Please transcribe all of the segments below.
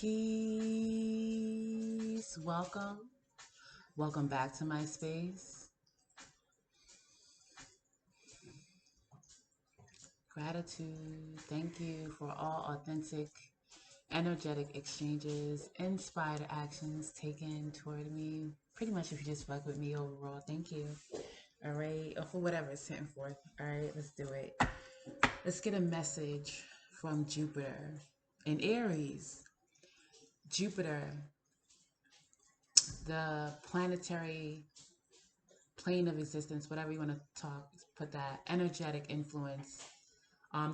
Peace. Welcome back to my space. Gratitude. Thank you for all authentic, energetic exchanges, inspired actions taken toward me. Pretty much if you just fuck with me overall, thank you. All right, or for whatever it's sent forth. All right, let's do it. Let's get a message from Jupiter in Aries. Jupiter, the planetary plane of existence, whatever you want to put that energetic influence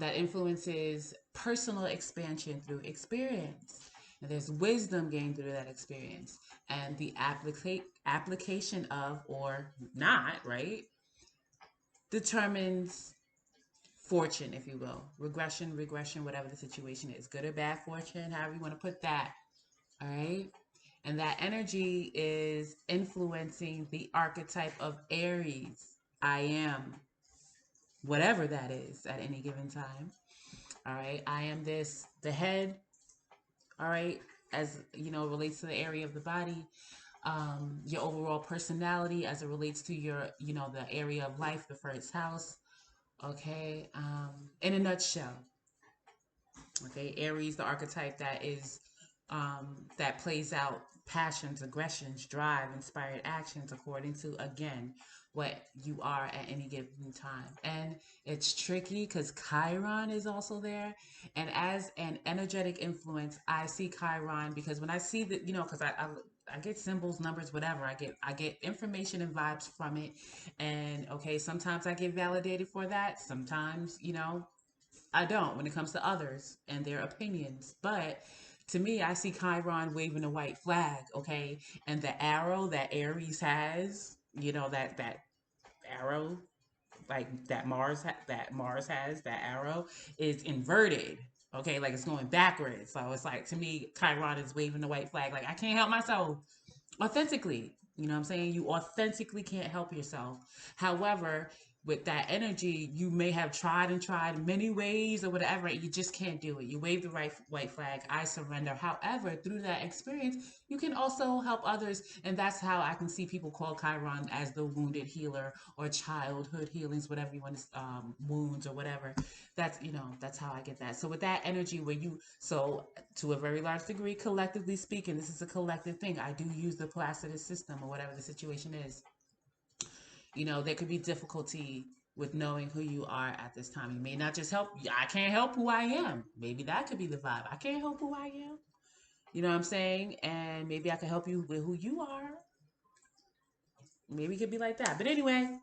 that influences personal expansion through experience. And there's wisdom gained through that experience, and the application of, or not, right, determines fortune, if you will. Regression, whatever the situation is, good or bad fortune, however you want to put that. All right. And that energy is influencing the archetype of Aries. I am, whatever that is at any given time. All right. I am this, the head. All right. As you know, relates to the area of the body. Your overall personality as it relates to your, the area of life, the first house. Okay. In a nutshell. Okay. Aries, the archetype that is, that plays out passions, aggressions, drive, inspired actions according to, again, what you are at any given time. And it's tricky because Chiron is also there. And as an energetic influence, I see Chiron because when I see that, because I get symbols, numbers, whatever. I get information and vibes from it. And okay, sometimes I get validated for that. Sometimes, I don't when it comes to others and their opinions. But to me, I see Chiron waving a white flag, okay? And the arrow that Aries has, that arrow, like that Mars has, that arrow is inverted, okay? Like it's going backwards. So it's like, to me, Chiron is waving the white flag. Like, I can't help myself authentically. You know what I'm saying? You authentically can't help yourself. However, with that energy, you may have tried and tried many ways or whatever. You just can't do it. You wave the right white flag. I surrender. However, through that experience, you can also help others. And that's how I can see people call Chiron as the wounded healer or childhood healings, whatever you want to, wounds or whatever. That's how I get that. So with that energy so to a very large degree, collectively speaking, this is a collective thing. I do use the Placidus system or whatever the situation is. There could be difficulty with knowing who you are at this time. You may not just help. I can't help who I am. Maybe that could be the vibe. I can't help who I am. You know what I'm saying? And maybe I can help you with who you are. Maybe it could be like that. But anyway,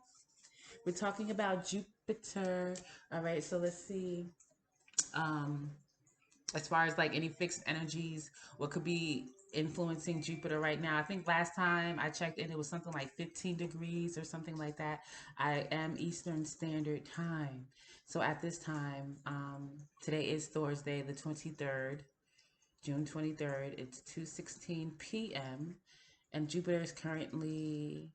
we're talking about Jupiter. All right, so let's see. Um, as far as like any fixed energies, what could be influencing Jupiter right now? I think last time I checked in, it was something like 15 degrees or something like that. I am Eastern Standard Time. So at this time, today is Thursday, the 23rd, June 23rd. It's 2:16 p.m. And Jupiter is currently,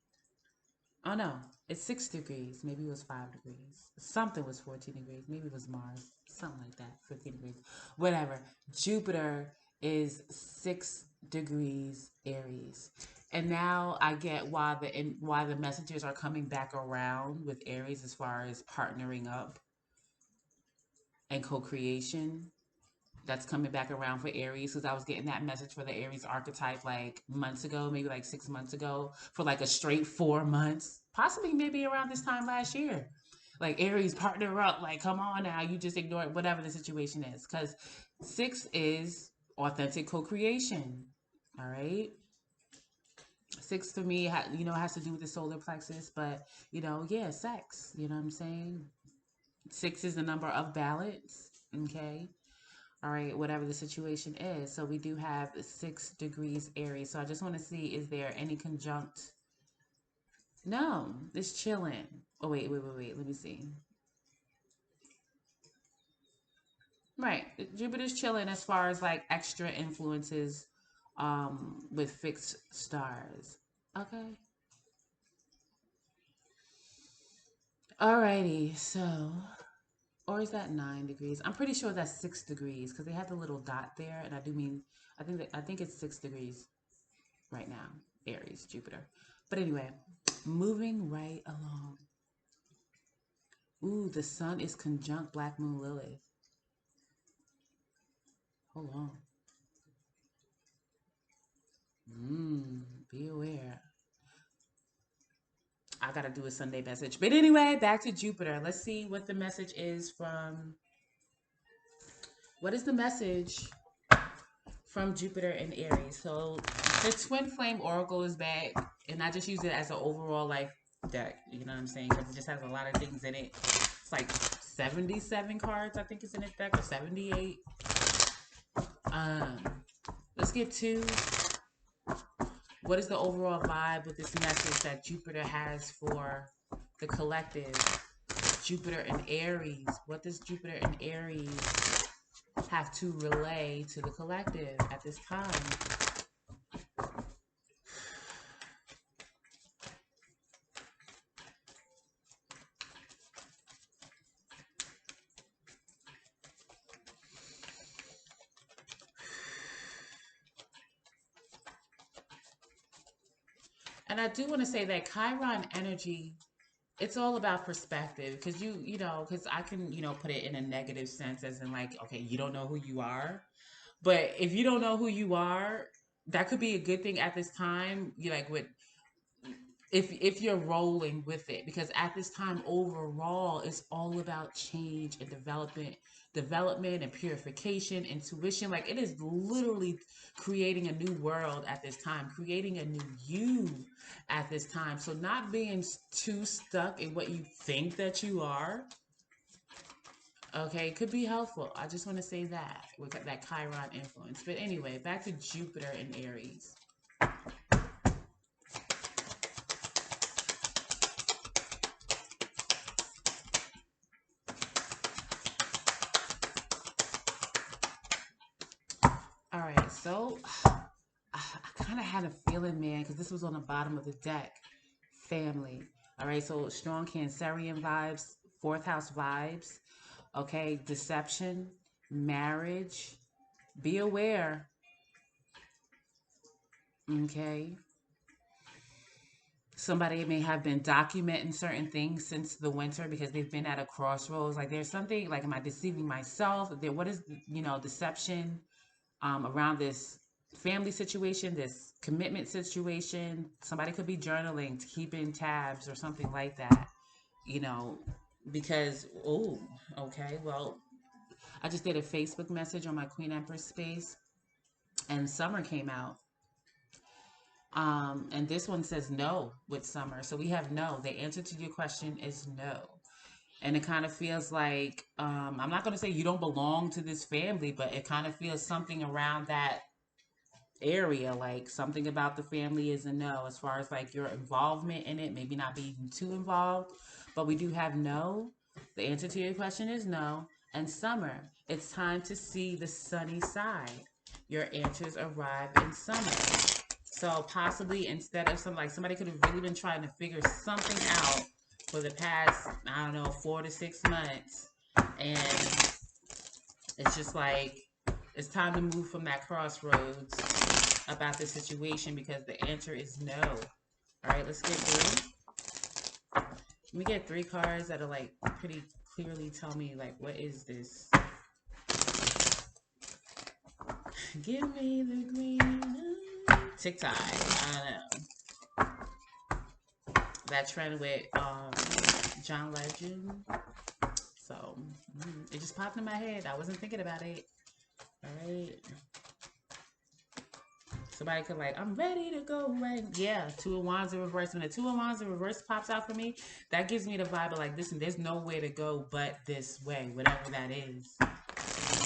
oh no, it's 6 degrees. Maybe it was 5 degrees. Something was 14 degrees. Maybe it was Mars. Something like that. 15 degrees. Whatever. Jupiter is 6 degrees Aries. And now I get why the messages are coming back around with Aries as far as partnering up and co-creation. That's coming back around for Aries, because I was getting that message for the Aries archetype like months ago, maybe like 6 months ago, for like a straight 4 months, possibly maybe around this time last year. Like, Aries, partner up. Like, come on now, you just ignore it, whatever the situation is, because 6 is authentic co-creation. All right. 6 for me, has to do with the solar plexus, but yeah, sex. You know what I'm saying? 6 is the number of balance. Okay. All right, whatever the situation is. So we do have 6 degrees Aries. So I just want to see, is there any conjunct? No, it's chilling. Oh, wait. Let me see. Right. Jupiter's chilling as far as like extra influences with fixed stars. Okay. Alrighty, so Or is that 9 degrees? I'm pretty sure that's 6 degrees because they had the little dot there, and I do mean I think it's 6 degrees right now. Aries, Jupiter. But anyway, moving right along. Ooh, the sun is conjunct Black Moon Lilith. Hold on. Be aware. I gotta do a Sunday message. But anyway, back to Jupiter. Let's see what the message is from. What is the message from Jupiter and Aries? So the Twin Flame Oracle is back, and I just use it as an overall like deck. You know what I'm saying? Because it just has a lot of things in it. It's like 77 cards, I think, is in this deck, or 78. Let's get to what is the overall vibe with this message that Jupiter has for the collective. Jupiter and Aries. What does Jupiter and Aries have to relay to the collective at this time? And I do want to say that Chiron energy, it's all about perspective, because you know, because I can, you know, put it in a negative sense as in like, okay, you don't know who you are. But if you don't know who you are, that could be a good thing at this time. You like with if you're rolling with it, because at this time overall it's all about change and development and purification, intuition. Like it is literally creating a new world at this time, creating a new you at this time. So not being too stuck in what you think that you are, okay, could be helpful. I just want to say that with that Chiron influence. But anyway, back to Jupiter and Aries. All right, so I kind of had a feeling, man, because this was on the bottom of the deck. Family. All right, so strong Cancerian vibes, fourth house vibes. Okay, deception, marriage. Be aware. Okay. Somebody may have been documenting certain things since the winter because they've been at a crossroads. Like there's something like, am I deceiving myself? What is, you know, deception around this family situation, this commitment situation? Somebody could be journaling, keeping tabs or something like that, you know, because, oh, okay, well, I just did a Facebook message on my Queen Empress space and summer came out. And this one says no with summer. So we have no. The answer to your question is no. And it kind of feels like, I'm not going to say you don't belong to this family, but it kind of feels something around that area, like something about the family is a no as far as like your involvement in it, maybe not being too involved, but we do have no. The answer to your question is no. And summer, it's time to see the sunny side. Your answers arrive in summer. So possibly instead of somebody could have really been trying to figure something out for the past, I don't know, 4 to 6 months, and it's just like it's time to move from that crossroads about the situation because the answer is no. All right, let's get through. Let me get 3 cards that'll like pretty clearly tell me like what is this. Give me the green TikTok. I don't know. That trend with John Legend. So it just popped in my head. I wasn't thinking about it. All right. Somebody could like, I'm ready to go right. Yeah, 2 of Wands in reverse. When the 2 of Wands in reverse pops out for me, that gives me the vibe of like, listen, there's nowhere to go but this way, whatever that is.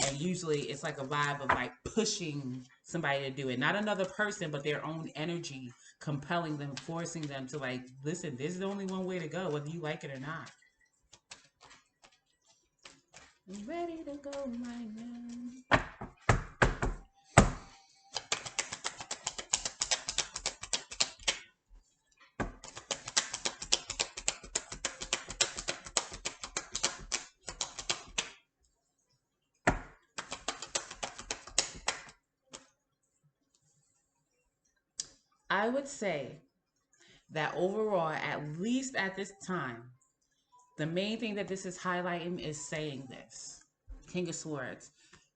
And usually it's like a vibe of like pushing somebody to do it. Not another person, but their own energy compelling them, forcing them to like, listen, this is the only one way to go, whether you like it or not. I'm ready to go right now. I would say that overall, at least at this time, the main thing that this is highlighting is saying this. King of Swords,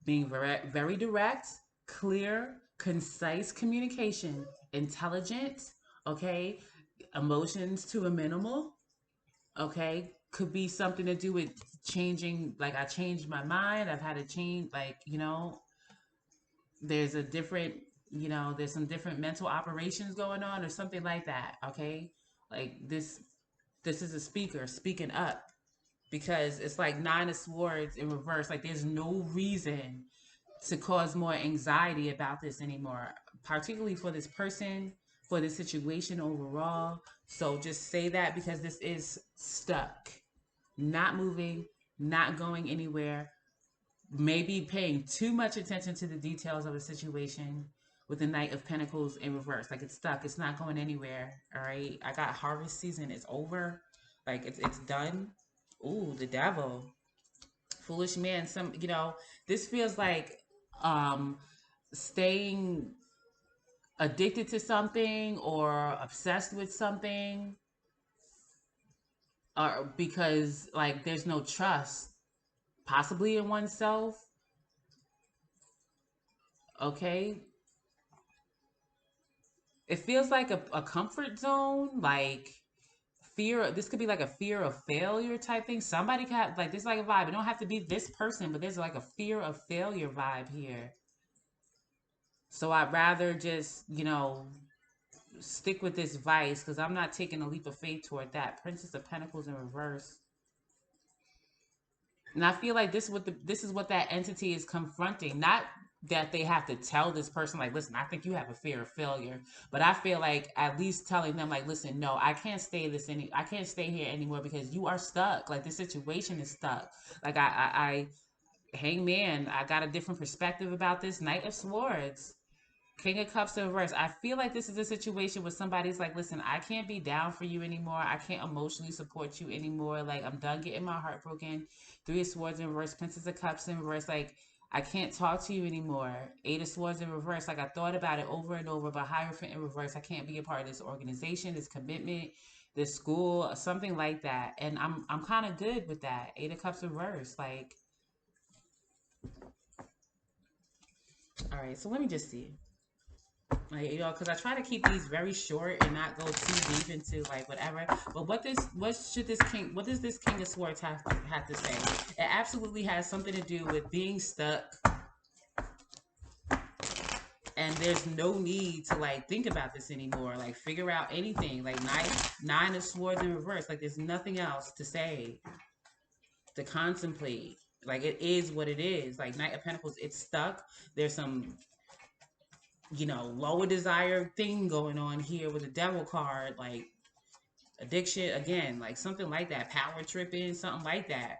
being very, very direct, clear, concise communication, intelligent, okay? Emotions to a minimal, okay? Could be something to do with changing, like I changed my mind, I've had to change, like, there's a different, there's some different mental operations going on or something like that, okay? Like this is a speaker speaking up, because it's like Nine of Swords in reverse. Like there's no reason to cause more anxiety about this anymore, particularly for this person, for this situation overall. So just say that, because this is stuck, not moving, not going anywhere, maybe paying too much attention to the details of a situation with the Knight of Pentacles in reverse. Like it's stuck, it's not going anywhere. All right, I got harvest season, it's over, like it's done. Ooh, the devil, foolish man. This feels like staying addicted to something or obsessed with something, or because like there's no trust possibly in oneself. Okay, it feels like a comfort zone, like fear. This could be like a fear of failure type thing. Somebody can have, like, this, like a vibe. It don't have to be this person, but there's like a fear of failure vibe here. So I'd rather just, stick with this vice, because I'm not taking a leap of faith toward that. Princess of Pentacles in reverse. And I feel like this is what that entity is confronting. Not that they have to tell this person, like, listen, I think you have a fear of failure. But I feel like at least telling them, like, listen, no, I can't stay here anymore, because you are stuck. Like, this situation is stuck. Like I hangman, I got a different perspective about this. Knight of Swords. King of Cups in reverse. I feel like this is a situation where somebody's like, listen, I can't be down for you anymore. I can't emotionally support you anymore. Like, I'm done getting my heart broken. Three of Swords in reverse. Princess of Cups in reverse. Like, I can't talk to you anymore. Eight of Swords in reverse. Like, I thought about it over and over, but Hierophant in reverse. I can't be a part of this organization, this commitment, this school, something like that. And I'm kind of good with that. Eight of Cups in reverse. Like, all right, so let me just see. Like, because I try to keep these very short and not go too deep into like whatever. But what does this King of Swords have to say? It absolutely has something to do with being stuck, and there's no need to like think about this anymore. Like figure out anything. Like nine of Swords in reverse. Like there's nothing else to say, to contemplate. Like it is what it is. Like Knight of Pentacles, it's stuck. There's some lower desire thing going on here with the devil card, like addiction again, like something like that, power tripping, something like that.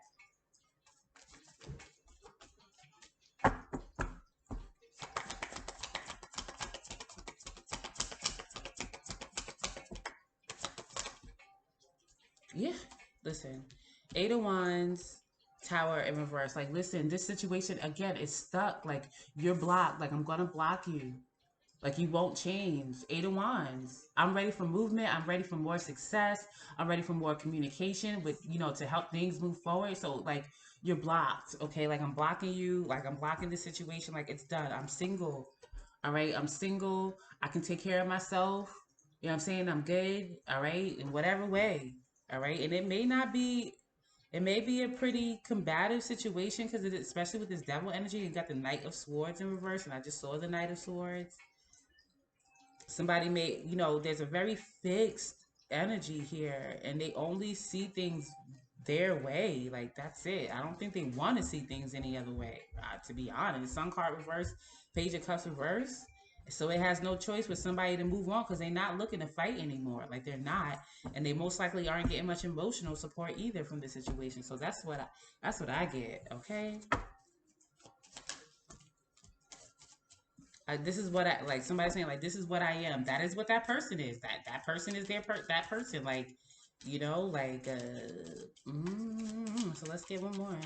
Yeah, listen, Eight of Wands, Tower in reverse. Like, listen, this situation again is stuck. Like, you're blocked. Like, I'm gonna block you. Like, you won't change. Eight of Wands. I'm ready for movement. I'm ready for more success. I'm ready for more communication with, to help things move forward. So, like, you're blocked, okay? Like, I'm blocking you. Like, I'm blocking this situation. Like, it's done. I'm single, all right? I'm single. I can take care of myself. You know what I'm saying? I'm good, all right? In whatever way, all right? And it may be a pretty combative situation, because especially with this devil energy, you got the Knight of Swords in reverse, and I just saw the Knight of Swords. Somebody may, there's a very fixed energy here, and they only see things their way. Like, that's it. I don't think they want to see things any other way, to be honest. Sun card reverse, Page of Cups reverse. So it has no choice with somebody to move on, because they're not looking to fight anymore. Like, they're not, and they most likely aren't getting much emotional support either from the situation. So that's what I get. Okay. This is what I like. Somebody saying, like, this is what I am. That is what that person is. That person is that person. Like, like. So let's get one more.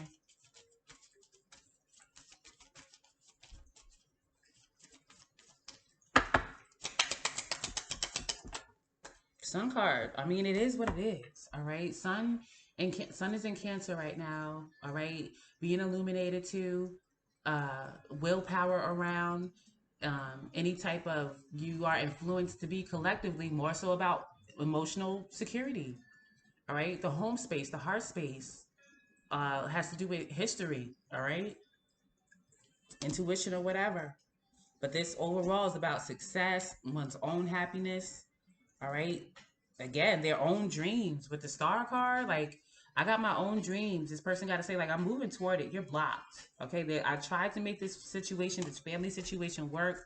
Sun card. I mean, it is what it is. All right. Sun is in Cancer right now. All right. Being illuminated too. Willpower around. Any type of you are influenced to be collectively more so about emotional security. All right. The home space, the heart space, has to do with history. All right. Intuition or whatever. But this overall is about success, one's own happiness. All right. Again, their own dreams with the star card. Like, I got my own dreams. This person got to say, like, I'm moving toward it. You're blocked. Okay. I tried to make this situation, this family situation work.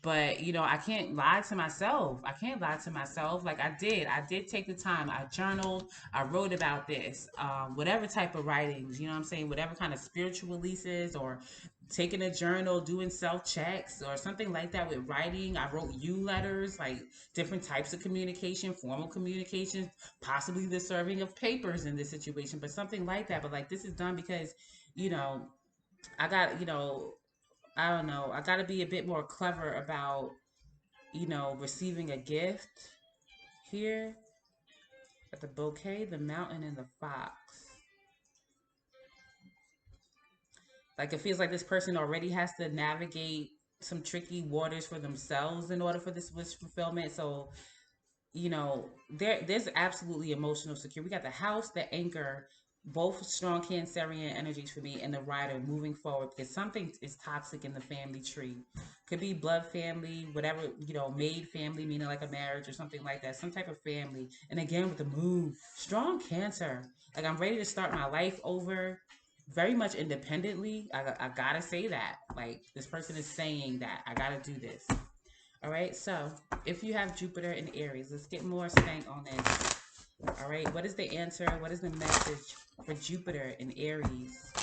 But, I can't lie to myself. I can't lie to myself. Like, I did take the time. I journaled. I wrote about this. Whatever type of writings, you know what I'm saying? Whatever kind of spiritual releases or taking a journal, doing self checks or something like that with writing. I wrote you letters, like different types of communication, formal communication, possibly the serving of papers in this situation, but something like that. But like, this is done because, you know, I got, I don't know, I got to be a bit more clever about, receiving a gift here. At the bouquet, the mountain, and the fox. Like, it feels like this person already has to navigate some tricky waters for themselves in order for this wish fulfillment. So, there's absolutely emotional security. We got the house, the anchor, both strong Cancerian energies for me, and the rider moving forward because something is toxic in the family tree. Could be blood family, whatever, maid family, meaning like a marriage or something like that, some type of family. And again, with the moon, strong Cancer. Like, I'm ready to start my life over very much independently. I gotta say that. Like, this person is saying that I gotta do this. All right, so if you have Jupiter in Aries, let's get more stank on this. All right, what is the answer? What is the message for Jupiter in Aries?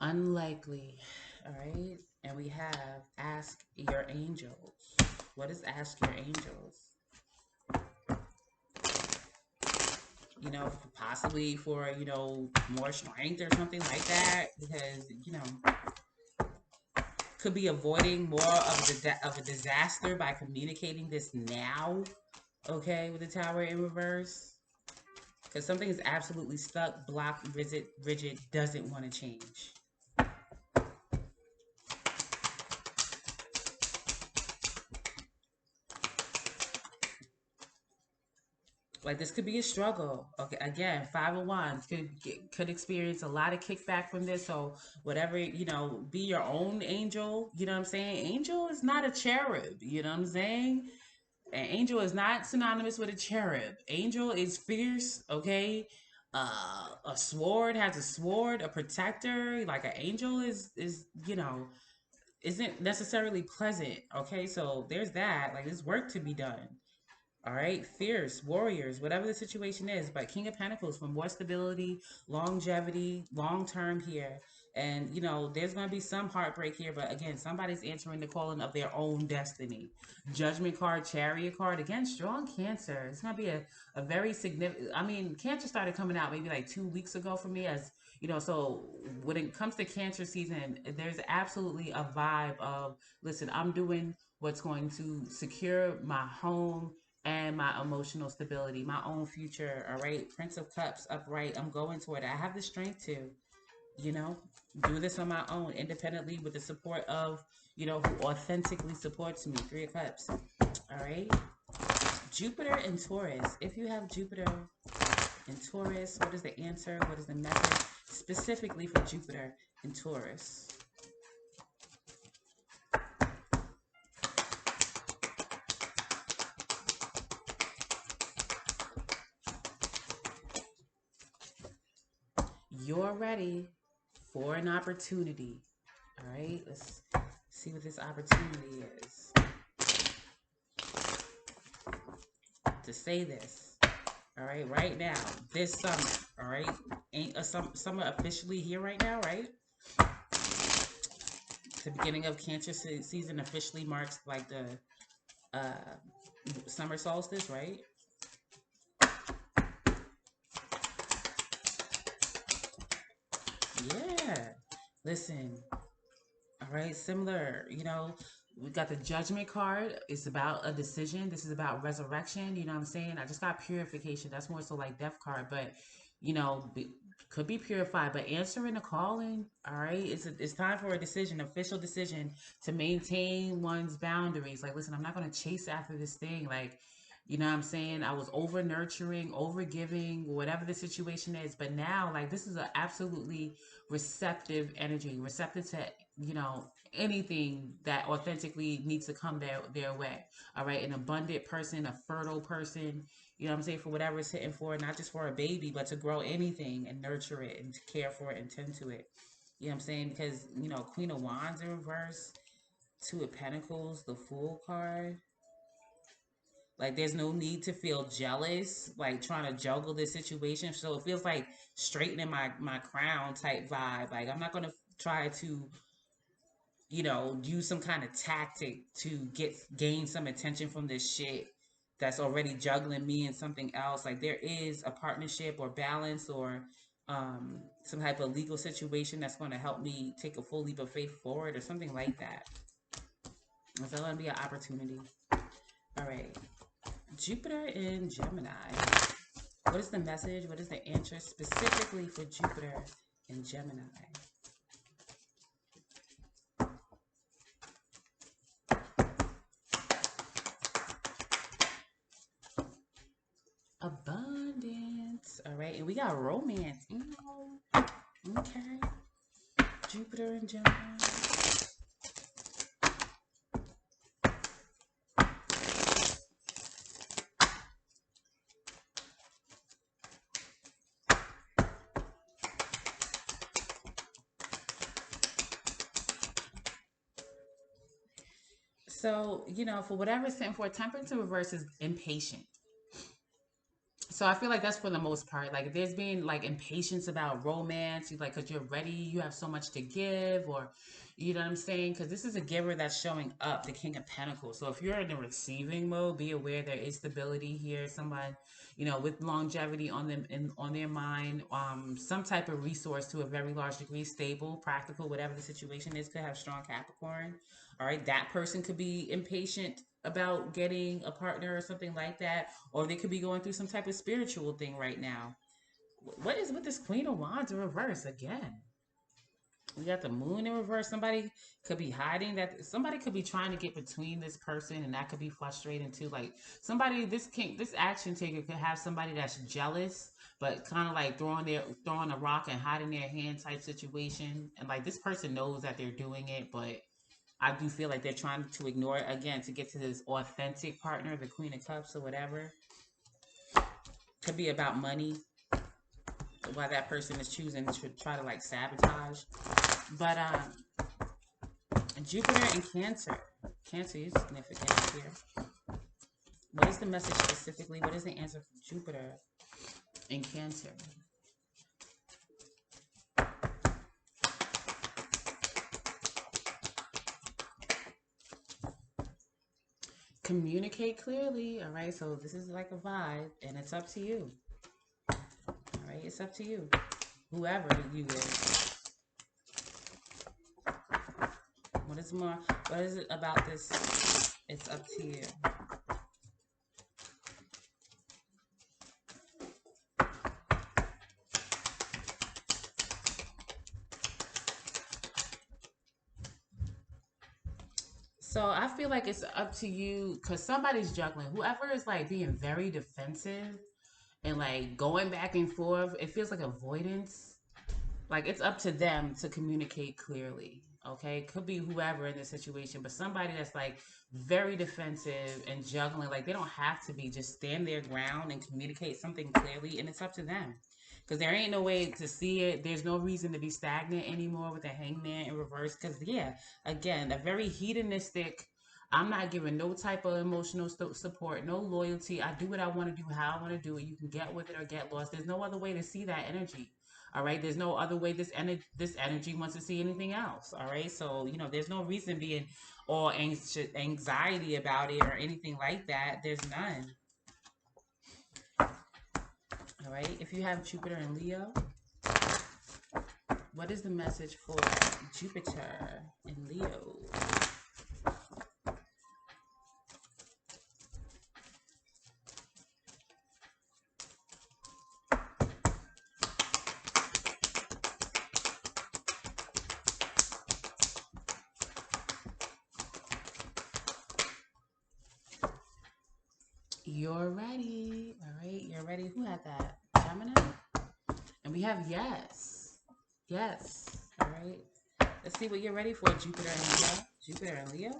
Unlikely. All right, and we have ask your angels. What is ask your angels? Possibly for, more strength or something like that, because, could be avoiding more of a disaster by communicating this now, okay, with the Tower in reverse. Because something is absolutely stuck, blocked, rigid, doesn't want to change. Like, this could be a struggle. Okay, again, 5 of Wands could experience a lot of kickback from this. So whatever, be your own angel. You know what I'm saying? Angel is not a cherub. You know what I'm saying? An angel is not synonymous with a cherub. Angel is fierce. Okay. A sword has a sword, a protector. Like, an angel is isn't necessarily pleasant. Okay, so there's that. Like, there's work to be done. All right, fierce warriors, whatever the situation is. But King of Pentacles for more stability, longevity, long term here. And, there's going to be some heartbreak here. But again, somebody's answering the calling of their own destiny. Judgment card, Chariot card. Again, strong Cancer. It's going to be a very significant. I mean, Cancer started coming out maybe like 2 weeks ago for me. As so when it comes to Cancer season, there's absolutely a vibe of, listen, I'm doing what's going to secure my home and my emotional stability, my own future. All right, Prince of Cups upright. I'm going toward it. I have the strength to, you know, do this on my own, independently, with the support of, who authentically supports me. 3 of Cups. All right, Jupiter and Taurus. If you have Jupiter and Taurus, what is the answer? What is the message specifically for Jupiter and Taurus? You're ready for an opportunity. All right, let's see what this opportunity is. To say this, all right, right now, this summer, all right, ain't summer officially here right now, right? The beginning of Cancer season officially marks like the summer solstice, right? Yeah. Listen. All right. Similar. You know, we got the Judgment card. It's about a decision. This is about resurrection. You know what I'm saying? I just got purification. That's more so like Death card, but you know, could be purified. But answering the calling. All right. It's time for a decision, official decision to maintain one's boundaries. Like, listen, I'm not gonna chase after this thing. Like, you know what I'm saying? I was over nurturing, over giving, whatever the situation is. But now, like, this is an absolutely receptive energy, receptive to, you know, anything that authentically needs to come their way. All right. An abundant person, a fertile person, you know what I'm saying? For whatever it's hitting for, not just for a baby, but to grow anything and nurture it and to care for it and tend to it. You know what I'm saying? Because, you know, Queen of Wands in reverse, Two of Pentacles, the Fool card. Like, there's no need to feel jealous, like trying to juggle this situation. So it feels like straightening my crown type vibe. Like, I'm not going to try to, you know, use some kind of tactic to gain some attention from this shit that's already juggling me and something else. Like, there is a partnership or balance or some type of legal situation that's going to help me take a full leap of faith forward or something like that. It's going to be an opportunity. All right. Jupiter in Gemini. What is the message? What is the answer specifically for Jupiter in Gemini? Abundance. All right. And we got romance. Okay. Jupiter and Gemini. So, you know, for whatever it's sent for, Temperance in reverse is impatient. So I feel like that's for the most part. Like, if there's been like impatience about romance, you like because you're ready, you have so much to give, or you know what I'm saying? Because this is a giver that's showing up, the King of Pentacles. So if you're in the receiving mode, be aware there is stability here. Somebody, you know, with longevity on them and on their mind, some type of resource to a very large degree, stable, practical, whatever the situation is, could have strong Capricorn. All right, that person could be impatient about getting a partner or something like that, or they could be going through some type of spiritual thing right now. What is with this Queen of Wands in reverse again? We got the Moon in reverse. Somebody could be hiding that. Somebody could be trying to get between this person, and that could be frustrating too. Like, somebody, this action taker could have somebody that's jealous, but kind of like throwing a rock and hiding their hand type situation. And like, this person knows that they're doing it, but I do feel like they're trying to ignore it again to get to this authentic partner, the Queen of Cups or whatever. Could be about money, why that person is choosing to try to like sabotage. But Jupiter and Cancer. Cancer is significant here. What is the message specifically? What is the answer for Jupiter in Cancer? Communicate clearly. All right, so this is like a vibe, and it's up to you. All right, it's up to you, whoever you is. What is it about this? It's up to you. So I feel like it's up to you because somebody's juggling. Whoever is like being very defensive and like going back and forth, it feels like avoidance. Like, it's up to them to communicate clearly. Okay, could be whoever in this situation, but somebody that's like very defensive and juggling. Like, they don't have to be. Just stand their ground and communicate something clearly, and it's up to them. Because there ain't no way to see it. There's no reason to be stagnant anymore with the Hangman in reverse. Because, yeah, again, a very hedonistic, I'm not giving no type of emotional support, no loyalty. I do what I want to do, how I want to do it. You can get with it or get lost. There's no other way to see that energy. All right. There's no other way this energy wants to see anything else. All right. So, you know, there's no reason being all anxiety about it or anything like that. There's none. All right. If you have Jupiter and Leo, What is the message for Jupiter in Leo? You're ready. All right, you're ready. Who had that? Gemini? And we have yes. Yes. All right. Let's see what you're ready for, Jupiter and Leo. Jupiter and Leo.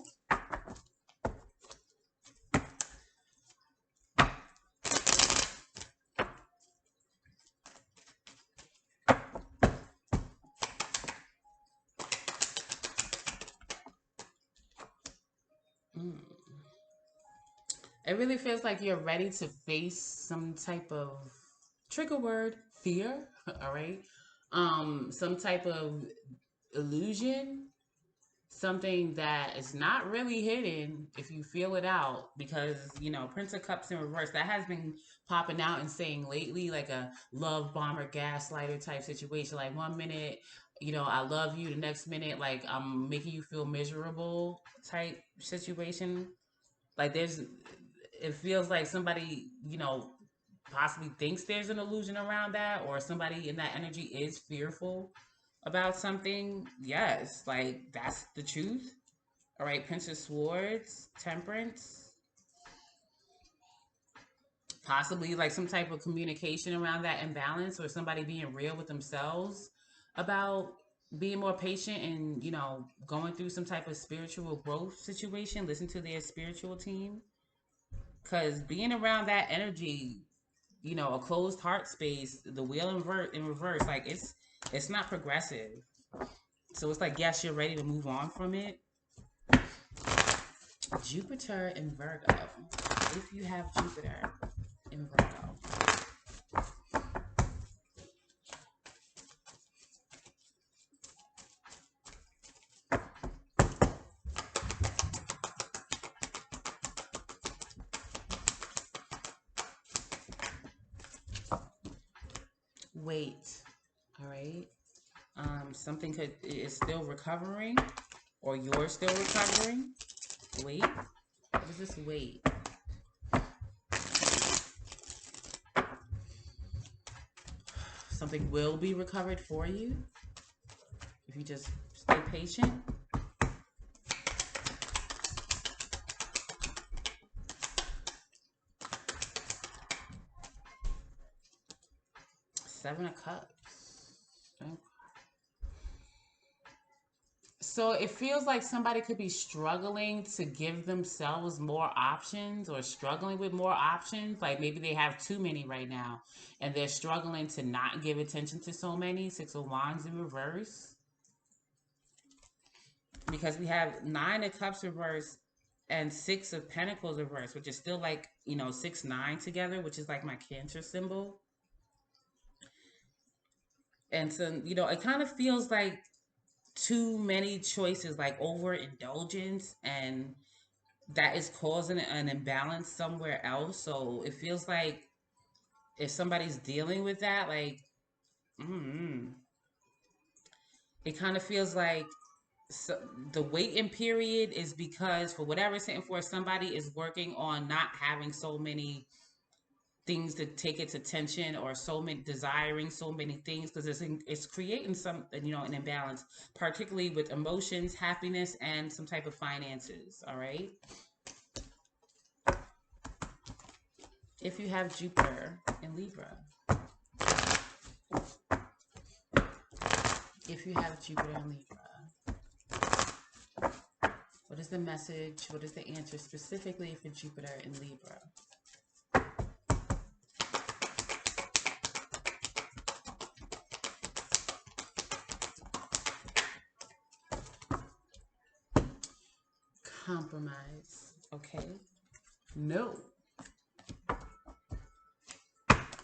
It really feels like you're ready to face some type of trigger word, fear, all right? Some type of illusion, something that is not really hidden if you feel it out, because you know Prince of Cups in reverse, that has been popping out and saying lately, like a love bomber gaslighter type situation. Like one minute, you know, I love you, the next minute like I'm making you feel miserable type situation. Like there's, it feels like somebody, you know, possibly thinks there's an illusion around that, or somebody in that energy is fearful about something. Yes, like that's the truth. All right, Prince of Swords, Temperance, possibly like some type of communication around that imbalance, or somebody being real with themselves about being more patient and, you know, going through some type of spiritual growth situation. Listen to their spiritual team, because being around that energy, you know, a closed heart space, the wheel in reverse, like it's not progressive. So it's like, yes, you're ready to move on from it. Jupiter in Virgo. If you have Jupiter in Virgo. Wait. All right. Something is still recovering, or you're still recovering. Wait. What is this wait? Something will be recovered for you if you just stay patient. Seven of Cups. Okay. So it feels like somebody could be struggling to give themselves more options, or struggling with more options. Like maybe they have too many right now and they're struggling to not give attention to so many. Six of Wands in reverse. Because we have Nine of Cups reverse and Six of Pentacles reverse, which is still like, you know, 6-9 together, which is like my Cancer symbol. And so, you know, it kind of feels like too many choices, like overindulgence, and that is causing an imbalance somewhere else. So it feels like if somebody's dealing with that, like, it kind of feels like, so the waiting period is because for whatever it's hitting for, somebody is working on not having so many things to take its attention, or so many desiring so many things, because it's creating some, you know, an imbalance, particularly with emotions, happiness, and some type of finances. All right. If you have Jupiter in Libra. If you have Jupiter in Libra. What is the message? What is the answer specifically for Jupiter in Libra? Compromise. Okay. No.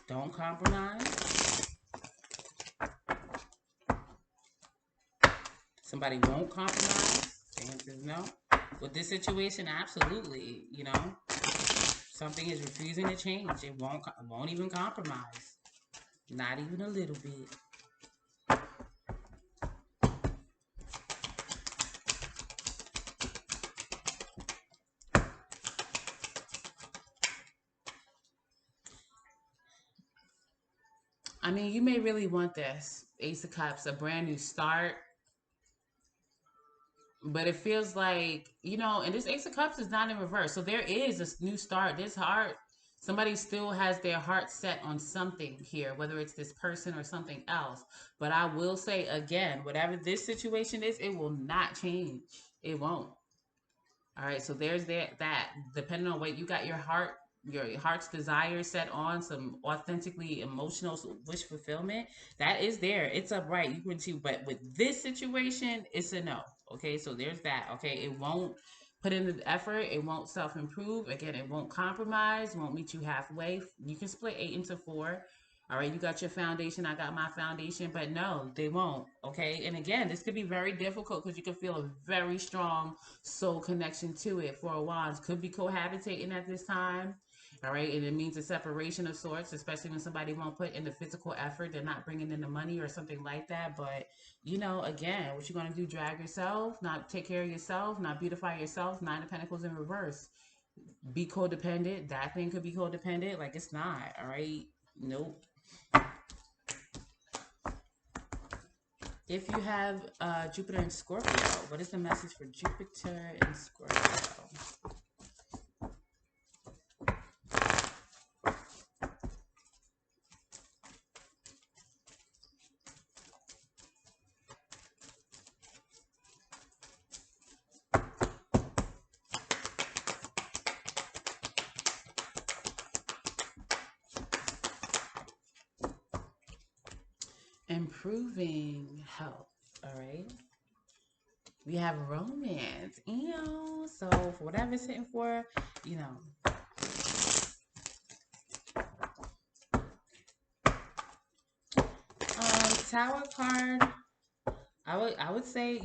Don't compromise. Somebody won't compromise. The answer is no. With this situation, absolutely. You know, something is refusing to change. It won't even compromise. Not even a little bit. I mean, you may really want this. Ace of Cups, a brand new start. But it feels like, and this Ace of Cups is not in reverse. So there is a new start. This heart, somebody still has their heart set on something here, whether it's this person or something else. But I will say again, whatever this situation is, it will not change. It won't. All right, so there's that depending on what you got your heart's desire set on some authentically emotional wish fulfillment, that is there. It's upright. You can see, but with this situation, it's a no. Okay, so there's that. Okay, it won't put in the effort. It won't self improve. Again, it won't compromise. Won't meet you halfway. You can split 8 into 4. All right, you got your foundation, I got my foundation, but no, they won't. Okay, and again, this could be very difficult because you can feel a very strong soul connection to it. Four of Wands could be cohabitating at this time. All right, and it means a separation of sorts, especially when somebody won't put in the physical effort. They're not bringing in the money or something like that. But again, what you gonna do? Drag yourself, not take care of yourself, not beautify yourself. Nine of Pentacles in reverse. Be codependent. That thing could be codependent. Like it's not. All right. Nope. If you have Jupiter and Scorpio, what is the message for Jupiter and Scorpio? Improving health. All right. We have romance. So for whatever it's hitting for, Tower card. I would say,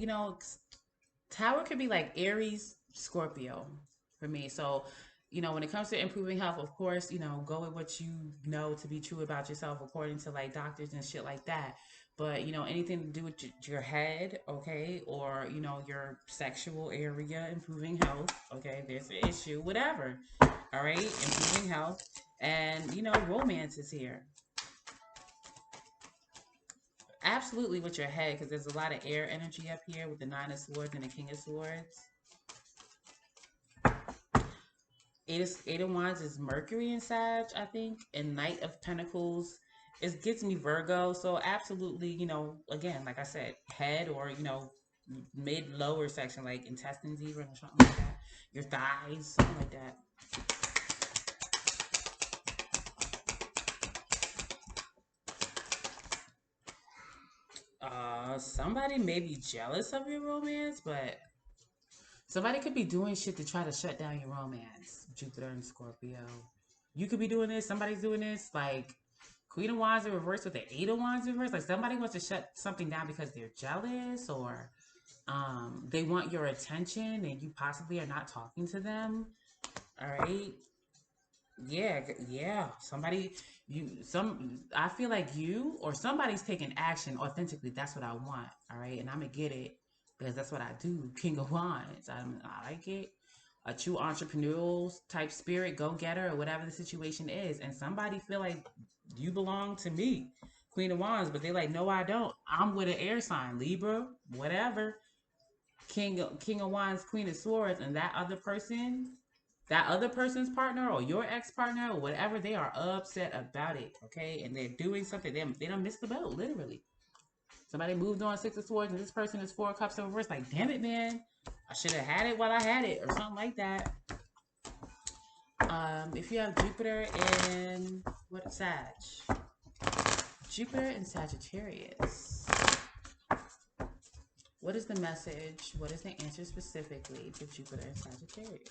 Tower could be like Aries, Scorpio for me. So, when it comes to improving health, of course, go with what you know to be true about yourself according to like doctors and shit like that. But, anything to do with your head, okay, or, your sexual area, improving health, okay, there's an issue, whatever. All right, improving health. And, romance is here. Absolutely with your head, because there's a lot of air energy up here with the Nine of Swords and the King of Swords. Eight of Wands is Mercury in Sag, I think, and Knight of Pentacles it gets me Virgo. So absolutely, again, like I said, head or mid lower section, like intestines, even or something like that. Your thighs, something like that. Somebody may be jealous of your romance, but somebody could be doing shit to try to shut down your romance. Jupiter and Scorpio. You could be doing this. Somebody's doing this. Like Queen of Wands in reverse with the Eight of Wands in reverse. Like somebody wants to shut something down because they're jealous or they want your attention and you possibly are not talking to them. All right. Yeah. I feel like you or somebody's taking action authentically. That's what I want. All right. And I'm going to get it because that's what I do. King of Wands. I like it. A true entrepreneurial type spirit, go getter, or whatever the situation is. And somebody feel like you belong to me, Queen of Wands, but they're like, no, I don't. I'm with an air sign, Libra, whatever. King of Wands, Queen of Swords, and that other person's partner or your ex-partner or whatever, they are upset about it, okay? And they're doing something. They don't miss the boat, literally. Somebody moved on Six of Swords and this person is Four of Cups in reverse. Like, damn it, man. I should have had it while I had it or something like that. If you have Jupiter in what Sag? Jupiter in Sagittarius. What is the message? What is the answer specifically for Jupiter in Sagittarius?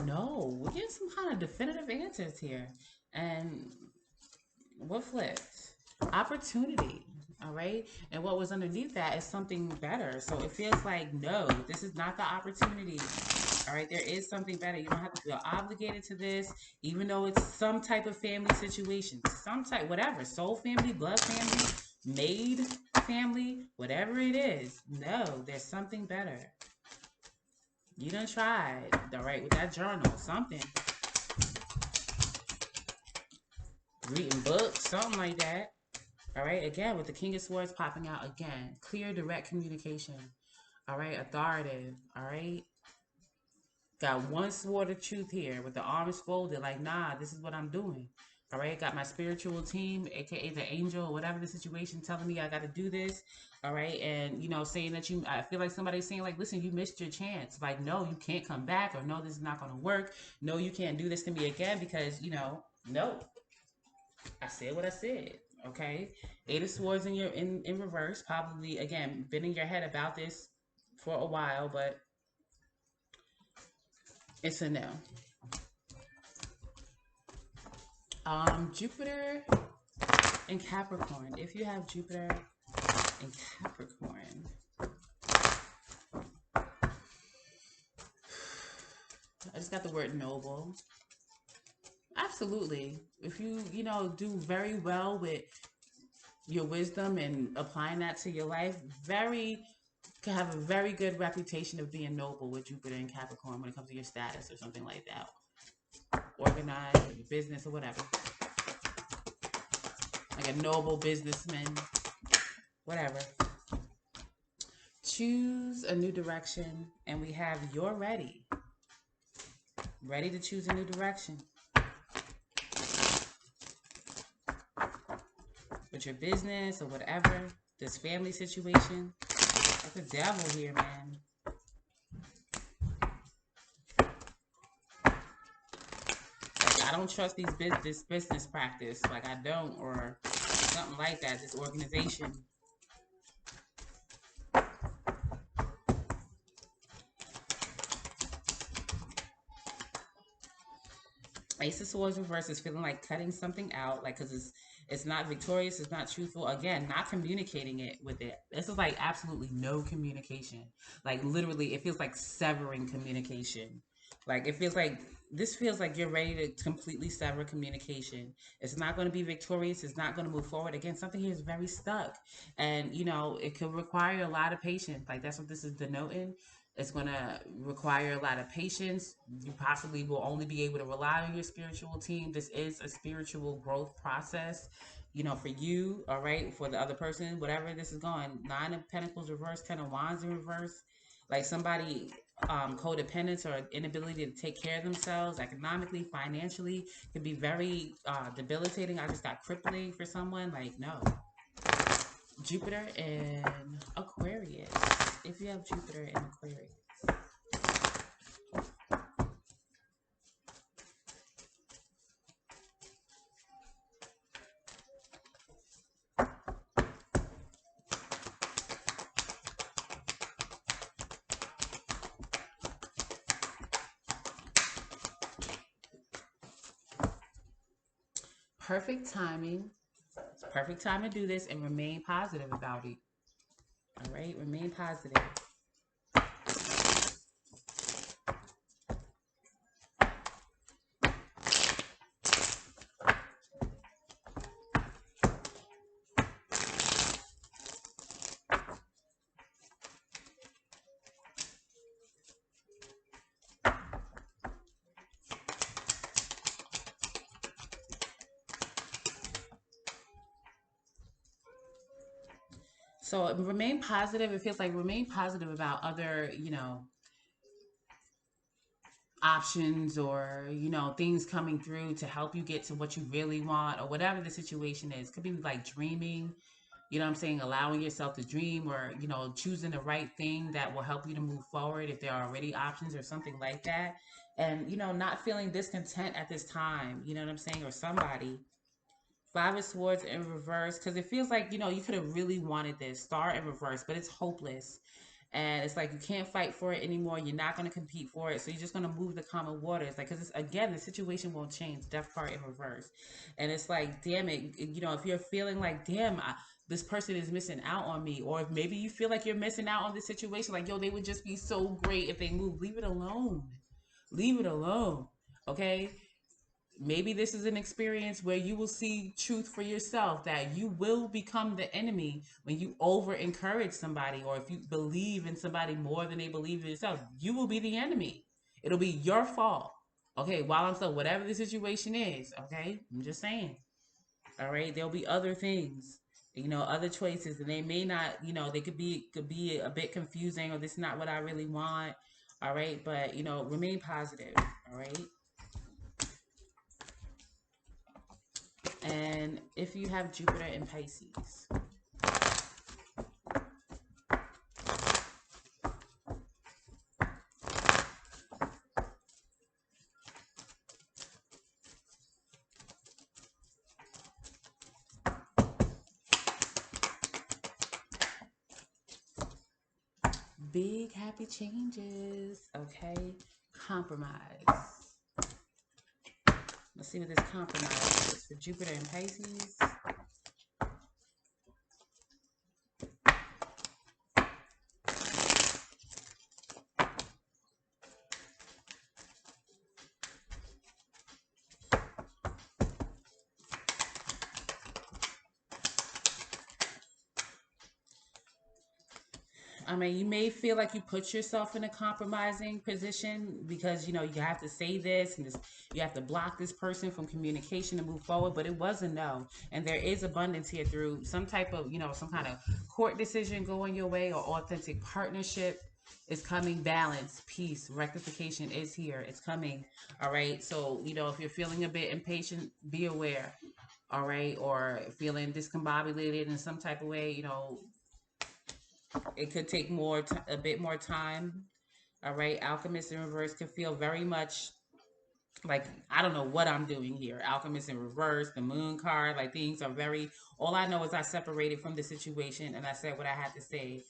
No, we're getting some kind of definitive answers here. And what flipped? Opportunity. All right. And what was underneath that is something better. So it feels like, no, this is not the opportunity. All right. There is something better. You don't have to feel obligated to this, even though it's some type of family situation, some type, whatever, soul family, blood family, maid, family, whatever it is, no, there's something better. You done tried, all right, with that journal, something. Reading books, something like that. All right, again, with the King of Swords popping out again. Clear, direct communication. All right, authoritative. All right. Got one sword of truth here with the arms folded, like, nah, this is what I'm doing. All right, got my spiritual team, aka the angel, whatever the situation, telling me I got to do this. All right, and you know, saying that I feel like somebody's saying, like, listen, you missed your chance. Like, no, you can't come back, or no, this is not going to work. No, you can't do this to me again because, you know, no, I said what I said. Okay, Eight of Swords in reverse, probably again, been in your head about this for a while, but it's a no. Jupiter and Capricorn. If you have Jupiter and Capricorn, I just got the word noble. Absolutely. If you do very well with your wisdom and applying that to your life, could have a very good reputation of being noble with Jupiter and Capricorn when it comes to your status or something like that. Organized, or your business or whatever. Like a noble businessman, whatever. Choose a new direction, and we have you're ready. Ready to choose a new direction. With your business or whatever, this family situation. That's the devil here, man. Like, I don't trust this business practice. Like, I don't, or something like that. This organization. Ace of Swords reverse is feeling like cutting something out, like, because it's not victorious, it's not truthful. Again, not communicating it with it. This is like absolutely no communication. Like, literally, it feels like severing communication. Like, this feels like you're ready to completely sever communication. It's not going to be victorious. It's not going to move forward. Again, something here is very stuck. And, it could require a lot of patience. Like, that's what this is denoting. It's going to require a lot of patience. You possibly will only be able to rely on your spiritual team. This is a spiritual growth process, for you, all right? For the other person, whatever this is going. Nine of Pentacles reverse, Ten of Wands in reverse. Like somebody, codependence or inability to take care of themselves economically, financially, can be very debilitating. I just got crippling for someone. Like, no. Jupiter and Aquarius. If you have Jupiter and Aquarius. Perfect timing. It's perfect time to do this and remain positive about it. All right, remain positive. So remain positive. It feels like remain positive about other, options or, things coming through to help you get to what you really want or whatever the situation is. Could be like dreaming, what I'm saying, allowing yourself to dream or, choosing the right thing that will help you to move forward if there are already options or something like that. And, not feeling discontent at this time, you know what I'm saying, or somebody. Five of Swords in reverse, because it feels like, you could have really wanted this. Star in reverse, but it's hopeless. And it's like you can't fight for it anymore. You're not going to compete for it. So you're just going to move the common waters. Like, because again, the situation won't change. Death card in reverse. And it's like, damn it, if you're feeling like, damn, this person is missing out on me. Or if maybe you feel like you're missing out on this situation, like, yo, they would just be so great if they move. Leave it alone. Leave it alone. Okay? maybe this is an experience where you will see truth for yourself, that you will become the enemy when you over encourage somebody, or if you believe in somebody more than they believe in yourself, you will be the enemy. It'll be your fault. Okay, while I'm still, whatever the situation is, okay, I'm just saying. All right, there'll be other things, other choices, and they may not, they could be a bit confusing, or this is not what I really want. All right, but remain positive. All right. And if you have Jupiter in Pisces, big happy changes. Okay, compromise. Let's see what this compromise is for Jupiter in Pisces. I mean, you may feel like you put yourself in a compromising position because, you have to say this and this, you have to block this person from communication to move forward, but it was a no. And there is abundance here through some type of, some kind of court decision going your way, or authentic partnership is coming. Balance, peace, rectification is here. It's coming. All right. So, if you're feeling a bit impatient, be aware. All right. Or feeling discombobulated in some type of way, it could take a bit more time. All right. Alchemist in reverse could feel very much like, I don't know what I'm doing here. Alchemist in reverse, the moon card, like things are very, all I know is I separated from the situation and I said what I had to say.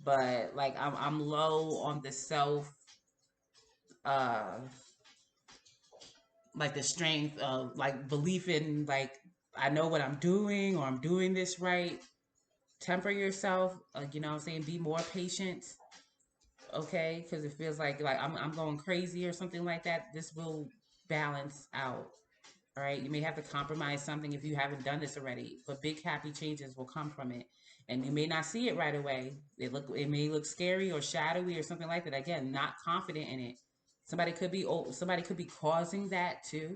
But like, I'm low on the self, uh, like the strength of like belief in like, I know what I'm doing, or I'm doing this right. Temper yourself, what I'm saying? Be more patient. Okay, because it feels like I'm going crazy or something like that. This will balance out. All right, you may have to compromise something if you haven't done this already, but big happy changes will come from it, and you may not see it right away. It may look scary or shadowy or something like that. Again, not confident in it. Somebody could be causing that too.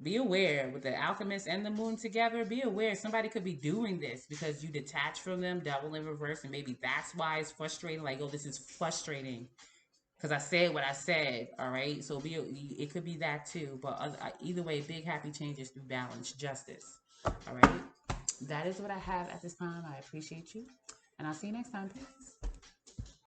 Be aware with the alchemist and the moon together. Be aware somebody could be doing this because you detach from them, devil in reverse, and maybe that's why it's frustrating. Like, oh, this is frustrating because I said what I said. All right, so it could be that too. But either way, big happy changes through balance, justice. All right, that is what I have at this time. I appreciate you, and I'll see you next time. Peace.